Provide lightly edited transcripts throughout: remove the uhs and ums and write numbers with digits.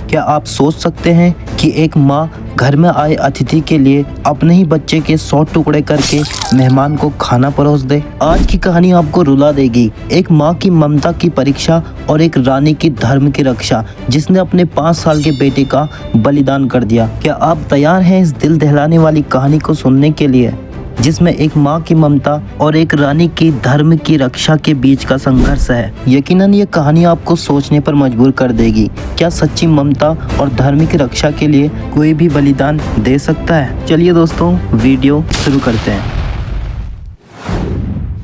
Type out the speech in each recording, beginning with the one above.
क्या आप सोच सकते हैं कि एक माँ घर में आए अतिथि के लिए अपने ही बच्चे के 100 टुकड़े करके मेहमान को खाना परोस दे। आज की कहानी आपको रुला देगी। एक माँ की ममता की परीक्षा और एक रानी की धर्म की रक्षा, जिसने अपने 5 साल के बेटे का बलिदान कर दिया। क्या आप तैयार हैं इस दिल दहलाने वाली कहानी को सुनने के लिए, जिसमें एक माँ की ममता और एक रानी की धर्म की रक्षा के बीच का संघर्ष है। यकीनन ये कहानी आपको सोचने पर मजबूर कर देगी। क्या सच्ची ममता और धर्म की रक्षा के लिए कोई भी बलिदान दे सकता है? चलिए दोस्तों, वीडियो शुरू करते हैं।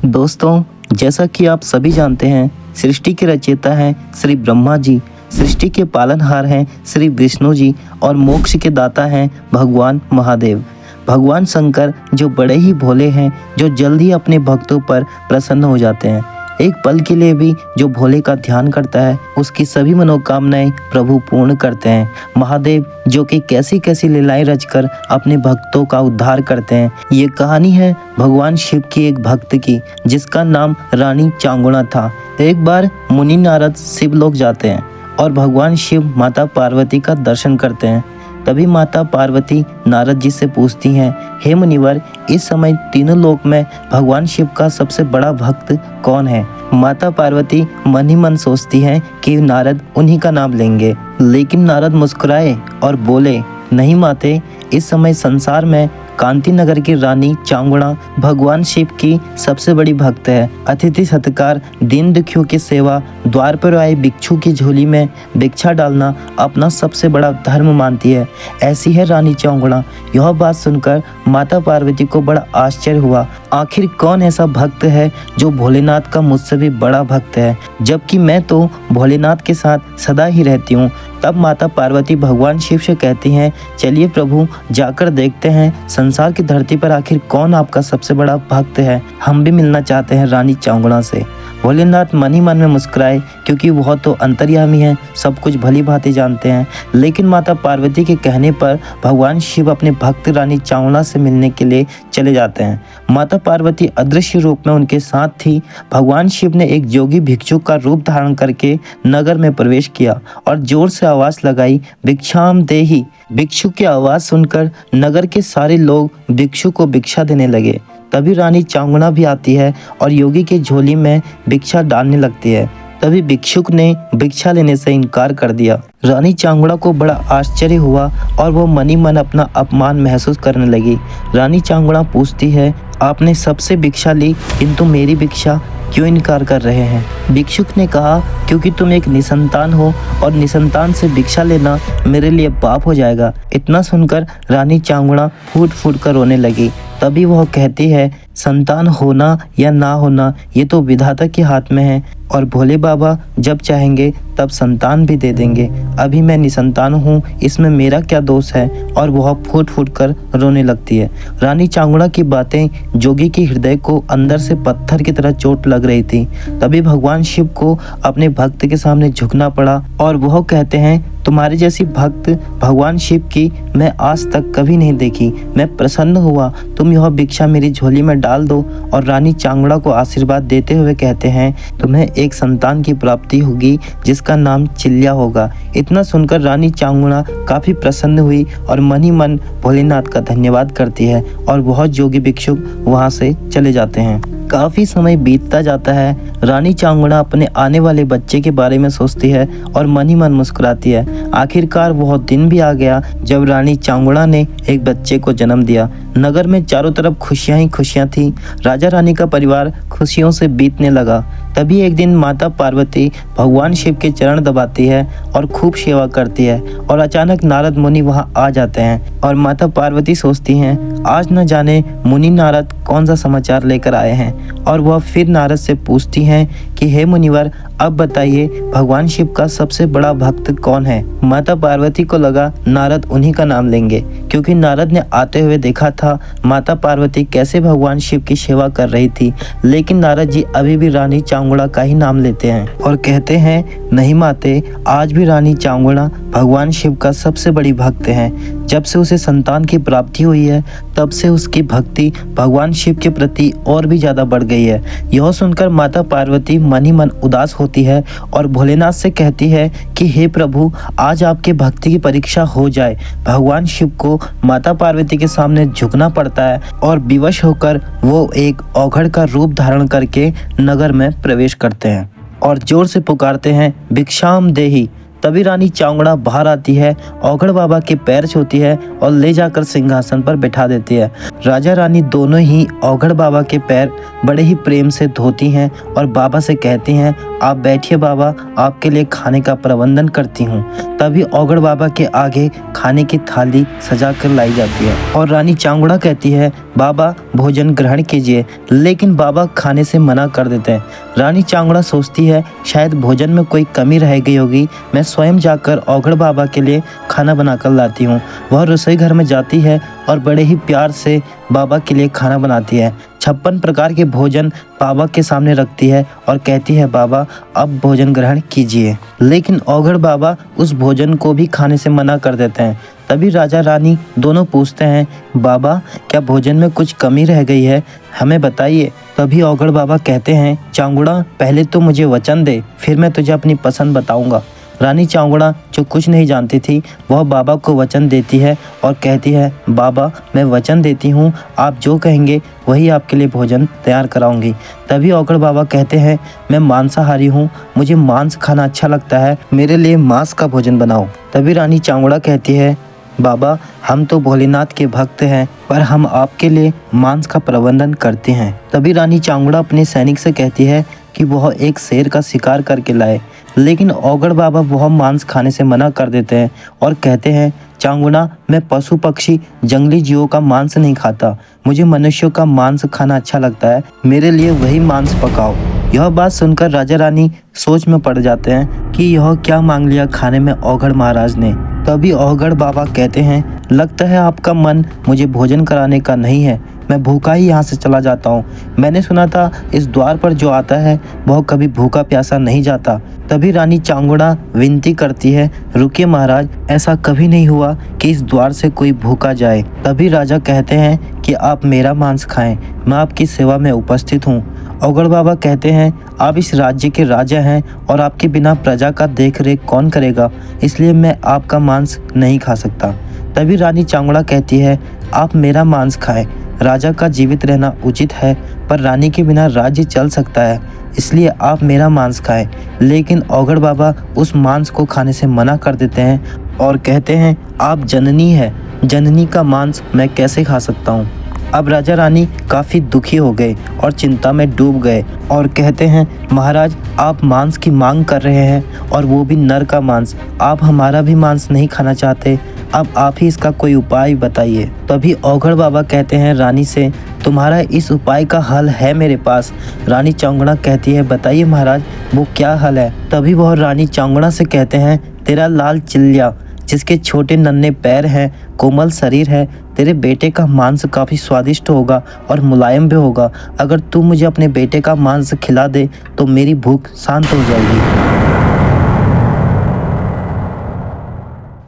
दोस्तों, जैसा कि आप सभी जानते हैं, सृष्टि के रचयिता हैं श्री ब्रह्मा जी, सृष्टि के पालनहार हैं श्री विष्णु जी और मोक्ष के दाता हैं भगवान महादेव। भगवान शंकर जो बड़े ही भोले हैं, जो जल्द ही अपने भक्तों पर प्रसन्न हो जाते हैं। एक पल के लिए भी जो भोले का ध्यान करता है, उसकी सभी मनोकामनाएं प्रभु पूर्ण करते हैं। महादेव जो कि कैसी कैसी लीलाएं रचकर अपने भक्तों का उद्धार करते हैं। ये कहानी है भगवान शिव की एक भक्त की, जिसका नाम रानी चांगुणा था। एक बार मुनि नारद शिवलोक जाते हैं और भगवान शिव माता पार्वती का दर्शन करते हैं। तभी माता पार्वती नारद जी से पूछती हैं, हे मुनिवर, इस समय तीनों लोक में भगवान शिव का सबसे बड़ा भक्त कौन है? माता पार्वती मन ही मन सोचती हैं कि नारद उन्हीं का नाम लेंगे, लेकिन नारद मुस्कुराए और बोले, नहीं माते, इस समय संसार में कांति नगर की रानी चांगुणा भगवान शिव की सबसे बड़ी भक्त है। अतिथि सत्कार, दीन दुखियों की सेवा, द्वार पर आए भिक्षु की झोली में भिक्षा डालना अपना सबसे बड़ा धर्म मानती है। ऐसी है रानी चांगुणा। यह बात सुनकर माता पार्वती को बड़ा आश्चर्य हुआ। आखिर कौन ऐसा भक्त है जो भोलेनाथ का मुझसे भी बड़ा भक्त है, जबकि मैं तो भोलेनाथ के साथ सदा ही रहती हूँ। तब माता पार्वती भगवान शिव से कहती हैं, चलिए प्रभु, जाकर देखते हैं संसार की धरती पर आखिर कौन आपका सबसे बड़ा भक्त है। हम भी मिलना चाहते हैं रानी चांगुणा से। भोलेनाथ मन ही मन में मुस्कुराए, क्योंकि वह तो अंतर्यामी है, सब कुछ भली भांति जानते हैं। लेकिन माता पार्वती के कहने पर भगवान शिव अपने भक्त रानी चांगुणा से मिलने के लिए चले जाते हैं। माता पार्वती अदृश्य रूप में उनके साथ थी। भगवान शिव ने एक जोगी भिक्षु का रूप धारण करके नगर में प्रवेश किया और जोर से आवाज लगाई, भिक्षाम देहि। भिक्षु की आवाज सुनकर नगर के सारे लोग भिक्षु को भिक्षा देने लगे। तभी रानी चांगुणा भी आती है और योगी की झोली में भिक्षा डालने लगती है। तभी भिक्षुक ने भिक्षा लेने से इनकार कर दिया। रानी चांगुणा को बड़ा आश्चर्य हुआ और वो मन ही मन अपना अपमान महसूस करने लगी। रानी चांगुणा पूछती है, आपने सबसे भिक्षा ली, किंतु मेरी भिक्षा क्यों इनकार कर रहे हैं? भिक्षुक ने कहा, क्योंकि तुम एक निसंतान हो और निसंतान से भिक्षा लेना मेरे लिए पाप हो जाएगा। इतना सुनकर रानी चांगुणा फूट फूट कर रोने लगी। तभी वह कहती है, संतान होना या ना होना ये तो विधाता के हाथ में है, और भोले बाबा जब चाहेंगे तब संतान भी दे देंगे। अभी मैं निसंतान हूँ, इसमें मेरा क्या दोष है? और वह फूट फूट कर रोने लगती है। रानी चांगुणा की बातें जोगी के हृदय को अंदर से पत्थर की तरह चोट लग रही थी। तभी भगवान शिव को अपने भक्त के सामने झुकना पड़ा और वह कहते हैं, तुम्हारी जैसी भक्त भगवान शिव की मैं आज तक कभी नहीं देखी। मैं प्रसन्न हुआ, तुम यह भिक्षा मेरी झोली में डाल दो। और रानी चांगुणा को आशीर्वाद देते हुए कहते हैं, तुम्हें एक संतान की प्राप्ति होगी जिसका नाम चिल्या होगा। इतना सुनकर रानी चांगुणा काफी प्रसन्न हुई और मन ही मन भोलेनाथ का धन्यवाद करती है और बहुत जोगी भिक्षुक वहां से चले जाते हैं। काफी समय बीतता जाता है। रानी चांगुणा अपने आने वाले बच्चे के बारे में सोचती है और मन ही मन मुस्कुराती है। आखिरकार वह दिन भी आ गया जब रानी चांगुणा ने एक बच्चे को जन्म दिया। नगर में चारों तरफ खुशियां ही खुशियां थी। राजा रानी का परिवार खुशियों से बीतने लगा। तभी एक दिन माता पार्वती भगवान शिव के चरण दबाती है और खूब सेवा करती है, और अचानक नारद मुनि वहां आ जाते हैं। और माता पार्वती सोचती हैं, आज न जाने मुनि नारद कौन सा समाचार लेकर आए हैं। और वह फिर नारद से पूछती हैं कि हे मुनिवर, अब बताइए भगवान शिव का सबसे बड़ा भक्त कौन है? माता पार्वती को लगा नारद उन्हीं का नाम लेंगे, क्योंकि नारद ने आते हुए देखा था माता पार्वती कैसे भगवान शिव की सेवा कर रही थी। लेकिन नारद जी अभी भी रानी चांगुणा का ही नाम लेते हैं और कहते हैं, नहीं माते, आज भी रानी चांगुणा भगवान शिव का सबसे बड़ी भक्त है। जब से उसे संतान की प्राप्ति हुई है, तब से उसकी भक्ति भगवान शिव के प्रति और भी ज्यादा बढ़ गई है। यह सुनकर माता पार्वती मन ही मन उदास होती है और भोलेनाथ से कहती है कि हे प्रभु, आज आपके भक्ति की परीक्षा हो जाए। भगवान शिव को माता पार्वती के सामने झुकना पड़ता है और विवश होकर वो एक औघड़ का रूप धारण करके नगर में प्रवेश करते हैं और जोर से पुकारते हैं, भिक्षाम देहि। तभी रानी चांगड़ा बाहर आती है, औघड़ बाबा के पैर छूती है और ले जाकर सिंहासन पर बैठा देती है। राजा रानी दोनों ही औघड़ बाबा के पैर बड़े ही प्रेम से धोती हैं और बाबा से कहती हैं, आप बैठिए बाबा, आपके लिए खाने का प्रबंधन करती हूँ। तभी औघड़ बाबा के आगे खाने की थाली सजा कर लाई जाती है और रानी चांगड़ा कहती है, बाबा भोजन ग्रहण कीजिए, लेकिन बाबा खाने से मना कर देते हैं। रानी चांगड़ा सोचती है शायद भोजन में कोई कमी रह गई होगी, मैं स्वयं जाकर औघड़ बाबा के लिए खाना बनाकर लाती हूँ। वह रसोई घर में जाती है और बड़े ही प्यार से बाबा के लिए खाना बनाती है। 56 प्रकार के भोजन बाबा के सामने रखती है और कहती है, बाबा अब भोजन ग्रहण कीजिए। लेकिन औघड़ बाबा उस भोजन को भी खाने से मना कर देते हैं। तभी राजा रानी दोनों पूछते हैं, बाबा क्या भोजन में कुछ कमी रह गई है, हमें बताइए। तभी औघड़ बाबा कहते हैं, चांगुड़ा पहले तो मुझे वचन दे, फिर मैं तुझे अपनी पसंद बताऊंगा। रानी चांगड़ा जो कुछ नहीं जानती थी वह बाबा को वचन देती है और कहती है, बाबा मैं वचन देती हूँ, आप जो कहेंगे वही आपके लिए भोजन तैयार कराऊंगी। तभी औघड़ बाबा कहते हैं, मैं मांसाहारी हूँ, मुझे मांस खाना अच्छा लगता है, मेरे लिए मांस का भोजन बनाओ। तभी रानी चांगड़ा कहती है, बाबा हम तो भोलेनाथ के भक्त हैं, पर हम आपके लिए मांस का प्रबंधन करते हैं। तभी रानी चांगड़ा अपने सैनिक से कहती है कि वह एक शेर का शिकार करके लाए, लेकिन औघड़ बाबा वह मांस खाने से मना कर देते हैं और कहते हैं, चांगुड़ा मैं पशु पक्षी जंगली जीवों का मांस नहीं खाता, मुझे मनुष्यों का मांस खाना अच्छा लगता है, मेरे लिए वही मांस पकाओ। यह बात सुनकर राजा रानी सोच में पड़ जाते हैं कि यह क्या मांग लिया खाने में औघड़ महाराज ने। तभी औघड़ बाबा कहते हैं, लगता है आपका मन मुझे भोजन कराने का नहीं है, मैं भूखा ही यहाँ से चला जाता हूँ। मैंने सुना था इस द्वार पर जो आता है वह कभी भूखा प्यासा नहीं जाता। तभी रानी चांगुड़ा विनती करती है, रुकिए महाराज, ऐसा कभी नहीं हुआ कि इस द्वार से कोई भूखा जाए। तभी राजा कहते हैं कि आप मेरा मांस खाएं, मैं आपकी सेवा में उपस्थित हूँ। औघड़ बाबा कहते हैं, आप इस राज्य के राजा हैं और आपके बिना प्रजा का देख रेख कौन करेगा, इसलिए मैं आपका मांस नहीं खा सकता। तभी रानी चांगुड़ा कहती है, आप मेरा मांस खाएं, राजा का जीवित रहना उचित है, पर रानी के बिना राज्य चल सकता है, इसलिए आप मेरा मांस खाएं। लेकिन औघड़ बाबा उस मांस को खाने से मना कर देते हैं और कहते हैं, आप जननी है, जननी का मांस मैं कैसे खा सकता हूँ। अब राजा रानी काफ़ी दुखी हो गए और चिंता में डूब गए और कहते हैं, महाराज आप मांस की मांग कर रहे हैं और वो भी नर का मांस, आप हमारा भी मांस नहीं खाना चाहते, अब आप ही इसका कोई उपाय बताइए। तभी औघड़ बाबा कहते हैं रानी से, तुम्हारा इस उपाय का हल है मेरे पास। रानी चांगुड़ा कहती है, बताइए महाराज वो क्या हल है। तभी वह रानी चांगुड़ा से कहते हैं, तेरा लाल चिल्लिया जिसके छोटे नन्हे पैर हैं, कोमल शरीर है, तेरे बेटे का मांस काफ़ी स्वादिष्ट होगा और मुलायम भी होगा। अगर तू मुझे अपने बेटे का मांस खिला दे तो मेरी भूख शांत हो जाएगी।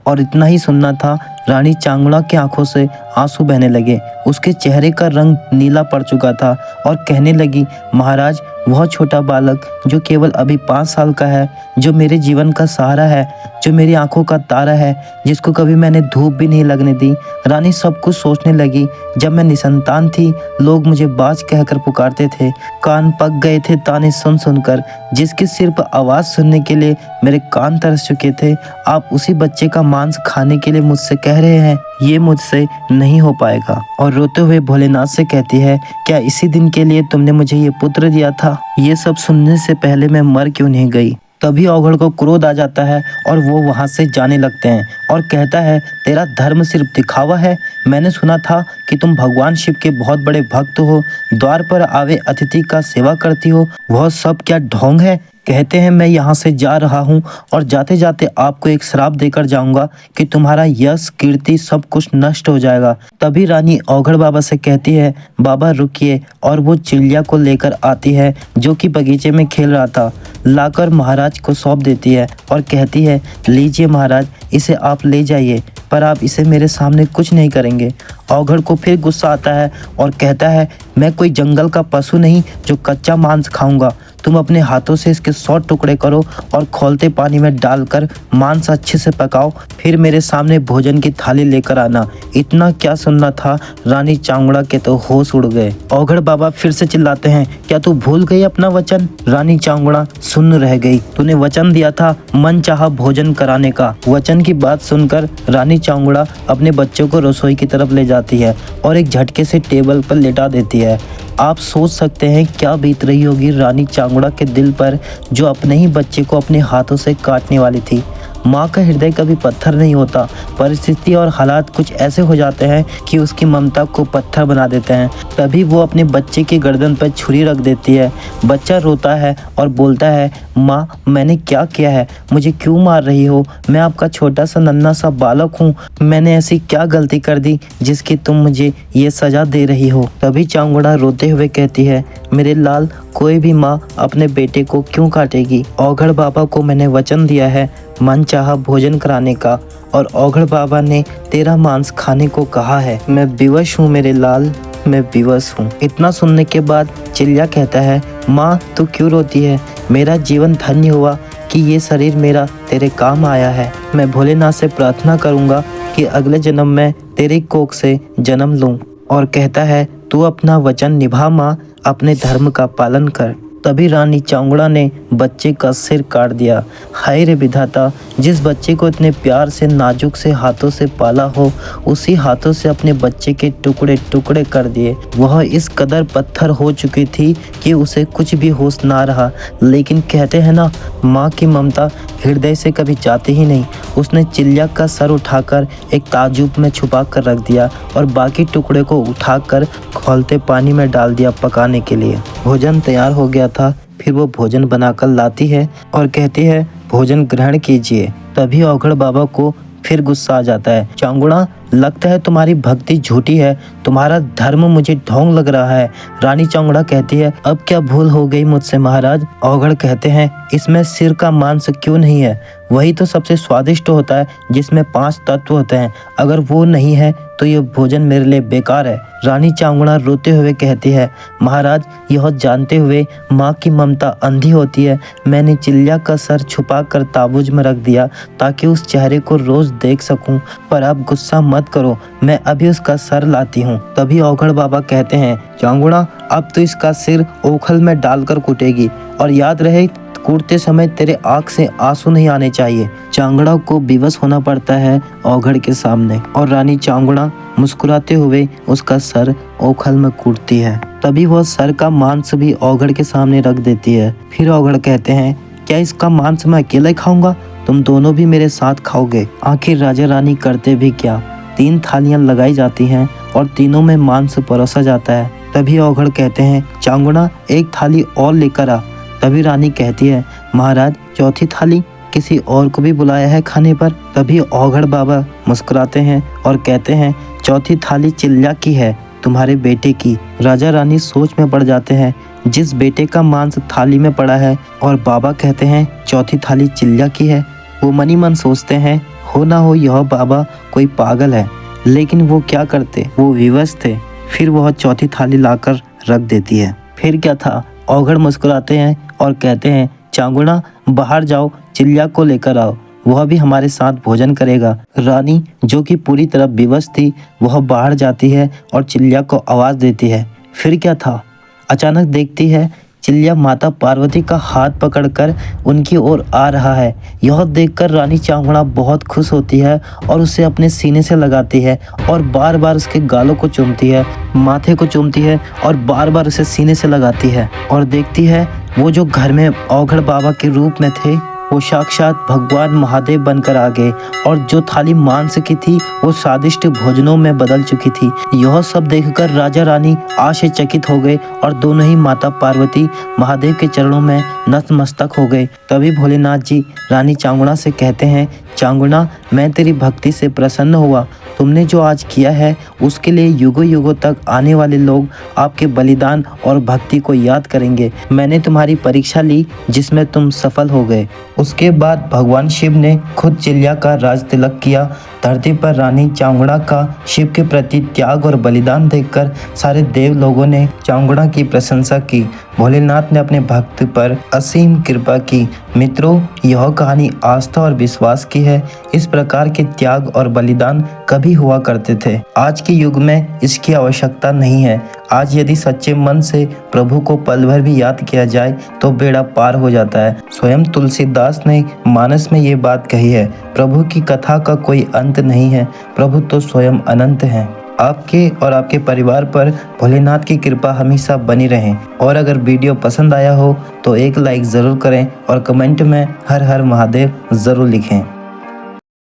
और इतना ही सुनना था, रानी चांगुड़ा की आंखों से आंसू बहने लगे, उसके चेहरे का रंग नीला पड़ चुका था और कहने लगी, महाराज वह छोटा बालक जो केवल अभी 5 साल का है, जो मेरे जीवन का सहारा है, जो मेरी आंखों का तारा है, जिसको कभी मैंने धूप भी नहीं लगने दी। रानी सब कुछ सोचने लगी, जब मैं निसंतान थी लोग मुझे बाज कहकर पुकारते थे, कान पक गए थे ताने सुन सुनकर, जिसकी सिर्फ आवाज़ सुनने के लिए मेरे कान तरस चुके थे। आप उसी बच्चे का मांस खाने के लिए मुझसे कह रहे हैं, ये मुझसे नहीं हो पाएगा। और रोते हुए भोलेनाथ से कहती है, क्या इसी दिन के लिए तुमने मुझे ये पुत्र दिया था? ये सब सुनने से पहले मैं मर क्यों नहीं गई। तभी औघड़ को क्रोध आ जाता है और वो वहाँ से जाने लगते हैं और कहता है, तेरा धर्म सिर्फ दिखावा है। मैंने सुना था कि तुम भगवान शिव के बहुत बड़े भक्त हो, द्वार पर आवे अतिथि का सेवा करती हो, वह सब क्या ढोंग है? कहते हैं मैं यहाँ से जा रहा हूँ और जाते जाते आपको एक श्राप देकर जाऊंगा कि तुम्हारा यश कीर्ति सब कुछ नष्ट हो जाएगा। तभी रानी औघड़ बाबा से कहती है, बाबा रुकिए, और वो चिड़िया को लेकर आती है जो कि बगीचे में खेल रहा था, लाकर महाराज को सौंप देती है और कहती है, लीजिए महाराज, इसे आप ले जाइए, पर आप इसे मेरे सामने कुछ नहीं करेंगे। औघड़ को फिर गुस्सा आता है और कहता है, मैं कोई जंगल का पशु नहीं जो कच्चा मांस खाऊंगा। तुम अपने हाथों से इसके 100 टुकड़े करो और खौलते पानी में डालकर मांस अच्छे से पकाओ, फिर मेरे सामने भोजन की थाली लेकर आना। इतना क्या सुनना था, रानी चांगुड़ा के तो होश उड़ गए। औघड़ बाबा फिर से चिल्लाते हैं, क्या तू भूल गई अपना वचन? रानी चांगुड़ा सुन्न रह गई। तूने वचन दिया था मन चाहा भोजन कराने का। वचन की बात सुनकर रानी चांगुड़ा अपने बच्चों को रसोई की तरफ ले जाती है और एक झटके से टेबल पर लेटा देती है। आप सोच सकते हैं क्या बीत रही होगी रानी चांगुड़ा के दिल पर, जो अपने ही बच्चे को अपने हाथों से काटने वाली थी। माँ का हृदय कभी पत्थर नहीं होता। परिस्थिति और हालात कुछ ऐसे हो जाते हैं कि उसकी ममता को पत्थर बना देते हैं। तभी वो अपने बच्चे की गर्दन पर छुरी रख देती है। बच्चा रोता है और बोलता है, माँ मैंने क्या किया है, मुझे क्यों मार रही हो? मैं आपका छोटा सा नन्हा सा बालक हूँ। मैंने ऐसी क्या गलती कर दी जिसकी तुम मुझे ये सजा दे रही हो? तभी चांगुड़ा रोते हुए कहती है, मेरे लाल, कोई भी माँ अपने बेटे को क्यों काटेगी? औघड़ बाबा को मैंने वचन दिया है मन चाहा भोजन कराने का, और औघड़ बाबा ने तेरा मांस खाने को कहा है। मैं विवश हूँ मेरे लाल, मैं विवश हूँ। इतना सुनने के बाद चिल्या कहता है, माँ तू क्यों रोती है? मेरा जीवन धन्य हुआ कि ये शरीर मेरा तेरे काम आया है। मैं भोलेनाथ से प्रार्थना करूँगा कि अगले जन्म में तेरी कोख से जन्म लूँ। और कहता है, तू अपना वचन निभा माँ, अपने धर्म का पालन कर। तभी रानी चांगुड़ा ने बच्चे का सिर काट दिया। हाय रे विधाता, जिस बच्चे को इतने प्यार से नाजुक से हाथों से पाला हो, उसी हाथों से अपने बच्चे के टुकड़े टुकड़े कर दिए। वह इस कदर पत्थर हो चुकी थी कि उसे कुछ भी होश ना रहा। लेकिन कहते हैं ना, माँ की ममता हृदय से कभी जाती ही नहीं। उसने चिल्या का सर उठाकर एक ताजुब में छुपा कर रख दिया और बाकी टुकड़े को उठाकर खौलते पानी में डाल दिया पकाने के लिए। भोजन तैयार हो गया था। फिर वो भोजन बनाकर लाती है और कहती है, भोजन ग्रहण कीजिए। तभी औघड़ बाबा को फिर गुस्सा आ जाता है। चांगुड़ा, लगता है तुम्हारी भक्ति झूठी है, तुम्हारा धर्म मुझे ढोंग लग रहा है। रानी चांगुड़ा कहती है, अब क्या भूल हो गई मुझसे महाराज? औघड़ कहते हैं, इसमें सिर का मांस क्यों नहीं है? वही तो सबसे स्वादिष्ट होता है, जिसमें 5 तत्व होते हैं। अगर वो नहीं है तो ये भोजन मेरे लिए बेकार है। रानी चांगुड़ा रोते हुए कहती है, महाराज यह जानते हुए माँ की ममता अंधी होती है, मैंने चिल्या का सर छुपा कर ताबूज में रख दिया ताकि उस चेहरे को रोज देख सकूं। पर आप गुस्सा मत करो, मैं अभी उसका सर लाती हूँ। तभी औघड़ बाबा कहते हैं, चांगुड़ा अब तो इसका सिर ओखल में डालकर कूटेगी, और याद रहे कूटते समय तेरे आँख से आंसू नहीं आने चाहिए। चांगुड़ा को विवश होना पड़ता है औघड़ के सामने, और रानी चांगुड़ा मुस्कुराते हुए उसका सर ओखल में कूटती है। तभी वह सर का मांस भी औघड़ के सामने रख देती है। फिर औघड़ कहते हैं, क्या इसका मांस मैं अकेला ही खाऊंगा? तुम दोनों भी मेरे साथ खाओगे। आखिर राजा रानी करते भी क्या, 3 थालियां लगाई जाती हैं और तीनों में मांस परोसा जाता है। तभी औघड़ कहते हैं, चांगुड़ा एक थाली और लेकर आ। तभी रानी कहती है, महाराज चौथी थाली किसी और को भी बुलाया है खाने पर? तभी औघड़ बाबा मुस्कुराते हैं और कहते हैं, चौथी थाली चिल्या की है, तुम्हारे बेटे की। राजा रानी सोच में पड़ जाते हैं, जिस बेटे का मांस थाली में पड़ा है और बाबा कहते हैं चौथी थाली चिल्या की है। वो मनी मन सोचते हैं, हो ना हो यह बाबा कोई पागल है। लेकिन वो क्या करते, वो विवश थे। फिर वह चौथी थाली लाकर रख देती है। फिर क्या था, औघड़ मुस्कुराते हैं और कहते हैं, चांगुड़ा बाहर जाओ, चिल्या को लेकर आओ, वह भी हमारे साथ भोजन करेगा। रानी जो कि पूरी तरह विवश थी, वह बाहर जाती है और चिल्या को आवाज देती है। फिर क्या था, अचानक देखती है चिल्या माता पार्वती का हाथ पकड़कर उनकी ओर आ रहा है। यह देखकर रानी चांगुड़ा बहुत खुश होती है और उसे अपने सीने से लगाती है और बार बार उसके गालों को चूमती है, माथे को चूमती है और बार बार उसे सीने से लगाती है। और देखती है वो जो घर में औघड़ बाबा के रूप में थे, वो साक्षात भगवान महादेव बनकर आ गए, और जो थाली मांस की थी वो स्वादिष्ट भोजनों में बदल चुकी थी। यह सब देखकर राजा रानी आश्चर्यचकित हो गए और दोनों ही माता पार्वती महादेव के चरणों में नतमस्तक हो गए। तभी भोलेनाथ जी रानी चांगुड़ा से कहते हैं, चांगुड़ा मैं तेरी भक्ति से प्रसन्न हुआ, तुमने जो आज किया है उसके लिए युगों युगों तक आने वाले लोग आपके बलिदान और भक्ति को याद करेंगे। मैंने तुम्हारी परीक्षा ली जिसमें तुम सफल हो गए। उसके बाद भगवान शिव ने खुद चिल्या का राज तिलक किया। धरती पर रानी चांगुड़ा का शिव के प्रति त्याग और बलिदान देखकर सारे देव लोगों ने चांगुड़ा की प्रशंसा की। भोलेनाथ ने अपने भक्त पर असीम कृपा की। मित्रों, यह कहानी आस्था और विश्वास की है। इस प्रकार के त्याग और बलिदान कभी हुआ करते थे। आज के युग में इसकी आवश्यकता नहीं है। आज यदि सच्चे मन से प्रभु को पल भर भी याद किया जाए तो बेड़ा पार हो जाता है। स्वयं तुलसीदास ने मानस में ये बात कही है, प्रभु की कथा का कोई अंत नहीं है, प्रभु तो स्वयं अनंत हैं। आपके और आपके परिवार पर भोलेनाथ की कृपा हमेशा बनी रहे। और अगर वीडियो पसंद आया हो तो एक लाइक ज़रूर करें और कमेंट में हर हर महादेव ज़रूर लिखें।